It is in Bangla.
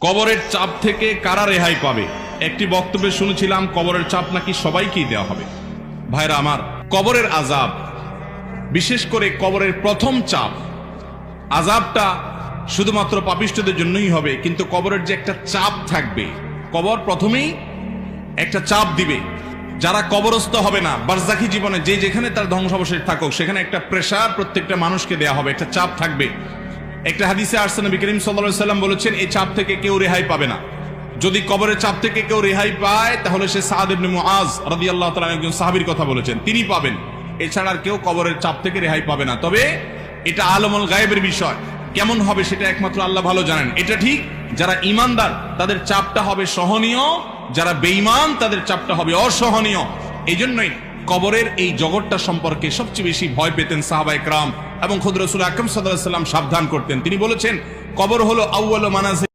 কবরের চাপ থেকে কারা রেহাই পাবে? একটি বক্তব্যে শুনেছিলাম কবরের চাপ নাকি সবাইকেই দেওয়া হবে। ভাইরা আমার, কবরের আযাব, বিশেষ করে কবরের প্রথম চাপ, আযাবটা শুধুমাত্র পাপিষ্ঠদের জন্যই হবে, কিন্তু কবরের যে একটা চাপ থাকবে, কবর প্রথমেই একটা চাপ দিবে। যারা কবরস্থ হবে না, বারজাখী জীবনে যে যেখানে তার ধ্বংসাবশেষ থাকুক, সেখানে একটা প্রেসার প্রত্যেকটা মানুষকে দেয়া হবে, একটা চাপ থাকবে। একটা হাদিসে আসছে নবী করিম সাল্লাল্লাহু আলাইহি সাল্লাম বলেছেন, এই চাপ থেকে কেউ রেহাই পাবে না। যদি কবরের চাপ থেকে কেউ রেহাই পায়, তাহলে সে সাদ ইবনে মুআজ রাদিয়াল্লাহু তাআলা একজন সাহাবীর কথা বলেছেন, তিনি পাবেন। এছাড়া আর কেউ কবরের চাপ থেকে রেহাই পাবে না। তবে এটা আলমুল গায়েবের বিষয়, কেমন হবে সেটা একমাত্র আল্লাহ ভালো জানেন। এটা ঠিক, যারা ঈমানদার তাদের চাপটা হবে সহনীয়, যারা বেঈমান তাদের চাপটা হবে অসহনীয়। এই জন্যই কবরের এই জগৎটা সম্পর্কে সবচেয়ে বেশি ভয় পেতেন সাহাবায়ে কেরাম এবং খুদ রাসূল আকরাম সাল্লাল্লাহু আলাইহি ওয়াসাল্লাম সাবধান করতেন। তিনি বলেছেন, কবর হলো আউয়ালু মানাজিল